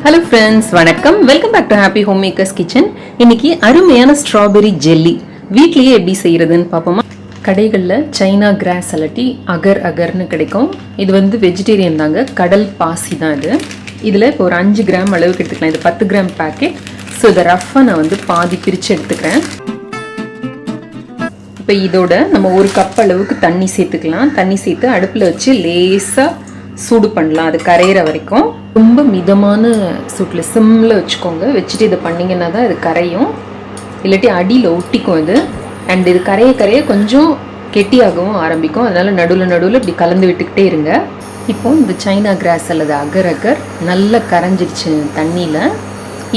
Hello friends, வணக்கம். Welcome back to Happy Homemakers Kitchen. இன்னைக்கு அருமையான ஸ்ட்ராபெரி ஜெல்லி வீட்லயே எப்படி செய்யறதுன்னு பாப்போமா. கடைகள்ல சைனா கிராஸ் அலட்டி அகர்னு கிடைக்கும். இது வந்து வெஜிடேரியன் தாங்க, கடல் பாசி தான் இது. இதுல இப்போ ஒரு 5 கிராம் அளவுக்கு எடுத்துக்கலாம். இது 10 கிராம் பாக்கெட். ஸோ இதை ரஃபா நான் வந்து பாதி பிரிச்சு எடுத்துக்கிறேன். இப்போ இதோட நம்ம ஒரு கப் அளவுக்கு தண்ணி சேர்த்துக்கலாம். தண்ணி சேர்த்து அடுப்பில் வச்சு லேசாக சூடு பண்ணலாம், அது கரையிற வரைக்கும். ரொம்ப மிதமான சூட்டில் சிம்மில் வச்சுக்கோங்க. வச்சுட்டு இதை பண்ணிங்கன்னா தான் இது கரையும், இல்லாட்டி அடியில் ஒட்டிக்கும் இது. அண்ட் இது கரைய கொஞ்சம் கெட்டியாகவும் ஆரம்பிக்கும். அதனால் நடுவில் இப்படி கலந்து விட்டுக்கிட்டே இருங்க. இப்போது இந்த சைனா கிராஸ் அல்லது அகர் நல்லா கரைஞ்சிடுச்சு தண்ணியில்.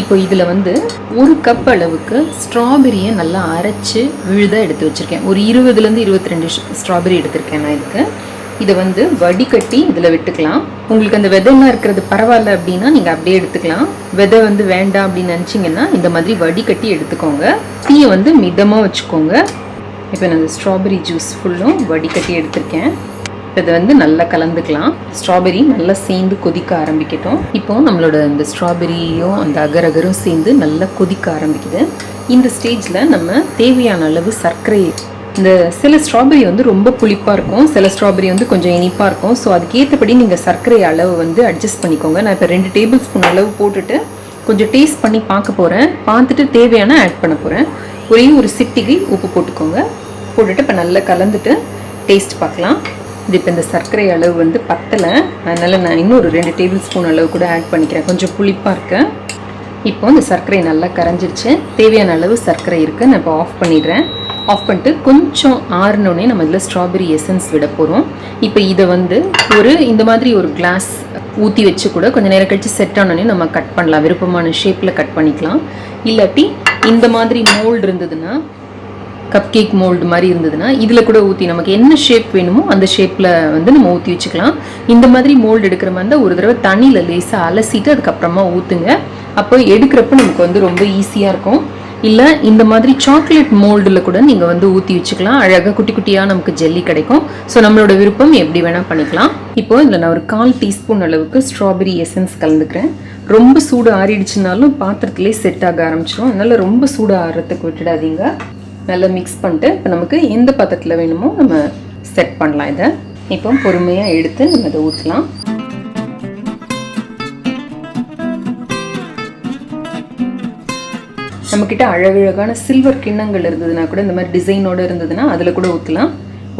இப்போ இதில் வந்து ஒரு கப் அளவுக்கு ஸ்ட்ராபெரியை நல்லா அரைச்சி விழுதாக எடுத்து வச்சுருக்கேன். ஒரு 20லேருந்து 22 ஸ்ட்ராபெரி எடுத்திருக்கேன் நான் இதுக்கு. இதை வந்து வடிகட்டி இதில் விட்டுக்கலாம். உங்களுக்கு அந்த விதைலாம் இருக்கிறது பரவாயில்ல அப்படின்னா நீங்கள் அப்படியே எடுத்துக்கலாம். விதை வந்து வேண்டாம் அப்படின்னு நினச்சிங்கன்னா இந்த மாதிரி வடிகட்டி எடுத்துக்கோங்க. தீயை வந்து மிதமாக வச்சுக்கோங்க. இப்போ நான் இந்த ஸ்ட்ராபெரி ஜூஸ் ஃபுல்லும் வடிகட்டி எடுத்திருக்கேன். இதை வந்து நல்லா கலந்துக்கலாம். ஸ்ட்ராபெரி நல்லா சேர்ந்து கொதிக்க ஆரம்பிக்கட்டும். இப்போது நம்மளோட இந்த ஸ்ட்ராபெரியும் அந்த அகரும் சேர்ந்து நல்லா கொதிக்க ஆரம்பிக்குது. இந்த ஸ்டேஜில் நம்ம தேவையான அளவு சர்க்கரை, இந்த சில ஸ்ட்ராபெரி வந்து ரொம்ப புளிப்பாக இருக்கும், சில ஸ்ட்ராபெரி வந்து கொஞ்சம் இனிப்பாக இருக்கும். ஸோ அதுக்கேற்றபடி நீங்கள் சர்க்கரை அளவு வந்து அட்ஜஸ்ட் பண்ணிக்கோங்க. நான் இப்போ 2 டேபிள் ஸ்பூன் அளவு போட்டுட்டு கொஞ்சம் டேஸ்ட் பண்ணி பார்க்க போகிறேன். பார்த்துட்டு தேவையான ஆட் பண்ண போகிறேன். ஒரே ஒரு சிட்டிகை உப்பு போட்டுக்கோங்க. போட்டுட்டு இப்போ நல்லா கலந்துட்டு டேஸ்ட் பார்க்கலாம். இது இப்போ இந்த சர்க்கரை அளவு வந்து பத்தலை, அதனால் நான் இன்னும் ஒரு 2 டேபிள் ஸ்பூன் அளவு கூட ஆட் பண்ணிக்கிறேன். கொஞ்சம் புளிப்பாக இருக்கு. இப்போ இந்த சர்க்கரை நல்லா கரைஞ்சிருச்சு. தேவையான அளவு சர்க்கரை இருக்குது. நான் இப்போ ஆஃப் பண்ணிடுறேன். ஆஃப் பண்ணிட்டு கொஞ்சம் ஆறுனோடனே நம்ம இதில் ஸ்ட்ராபெரி எசன்ஸ் விட போகிறோம். இப்போ இதை வந்து இந்த மாதிரி ஒரு கிளாஸ் ஊற்றி வச்சு கூட கொஞ்சம் நேரம் கழிச்சு செட் ஆனோடனே நம்ம கட் பண்ணலாம். விருப்பமான ஷேப்பில் கட் பண்ணிக்கலாம். இல்லாட்டி இந்த மாதிரி மோல்டு இருந்ததுன்னா, கப் கேக் மோல்டு மாதிரி இருந்ததுன்னா இதில் கூட ஊற்றி நமக்கு என்ன ஷேப் வேணுமோ அந்த ஷேப்பில் வந்து நம்ம ஊற்றி வச்சுக்கலாம். இந்த மாதிரி மோல்டு எடுக்கிற மாதிரி இருந்தால் ஒரு தடவை தண்ணியில் லேசாக அலசிட்டு அதுக்கப்புறமா ஊற்றுங்க. அப்போ எடுக்கிறப்ப நமக்கு வந்து ரொம்ப ஈஸியாக இருக்கும். இல்லை இந்த மாதிரி சாக்லேட் மோல்டில் கூட நீங்கள் வந்து ஊற்றி வச்சுக்கலாம். அழகாக குட்டி குட்டியாக நமக்கு ஜெல்லி கிடைக்கும். ஸோ நம்மளோட விருப்பம் எப்படி வேணால் பண்ணிக்கலாம். இப்போது இதில் நான் ஒரு 1/4 டீஸ்பூன் அளவுக்கு ஸ்ட்ராபெரி எசன்ஸ் கலந்துக்கிறேன். ரொம்ப சூடு ஆறிடுச்சுனாலும் பாத்திரத்துலேயே செட் ஆக ஆரம்பிச்சிடும். அதனால் ரொம்ப சூடு ஆறுறதுக்கு விட்டுடாதீங்க. நல்லா மிக்ஸ் பண்ணிட்டு இப்போ நமக்கு எந்த பாத்திரத்தில் வேணுமோ நம்ம செட் பண்ணலாம். இதை இப்போ பொறுமையாக எடுத்து நம்ம இதை ஊற்றலாம். நம்மக்கிட்ட அழகழகான சில்வர் கிண்ணங்கள் இருந்ததுன்னா கூட, இந்த மாதிரி டிசைனோடு இருந்ததுன்னா அதில் கூட ஊற்றலாம்.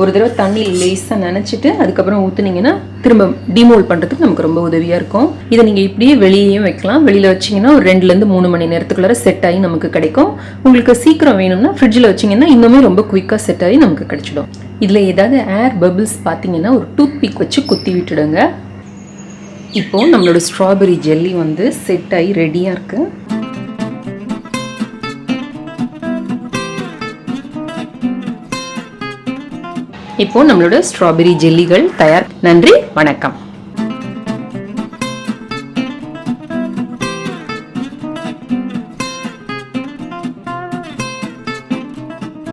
ஒரு தடவை தண்ணியில் லேசாக நினச்சிட்டு அதுக்கப்புறம் ஊற்றுனீங்கன்னா திரும்ப டிமோல்ட் பண்ணுறதுக்கு நமக்கு ரொம்ப உதவியாக இருக்கும். இதை நீங்கள் இப்படியே வெளியேயும் வைக்கலாம். வெளியில் வச்சிங்கன்னா ஒரு 2லேருந்து 3 மணி நேரத்துக்குள்ளார செட் ஆகி நமக்கு கிடைக்கும். உங்களுக்கு சீக்கிரம் வேணும்னா ஃப்ரிட்ஜில் வச்சிங்கன்னா இன்னுமே ரொம்ப குயிக்காக செட் ஆகி நமக்கு கிடைச்சிடும். இதில் ஏதாவது ஏர் பபிள்ஸ் பார்த்தீங்கன்னா ஒரு டூத் பிக் வச்சு குத்தி விட்டுடுங்க. இப்போது நம்மளோட ஸ்ட்ராபெரி ஜெல்லி வந்து செட் ஆகி ரெடியாக இருக்குது. இப்போ நம்மளோட ஸ்ட்ராபெரி ஜெல்லிகள் தயார். நன்றி, வணக்கம்.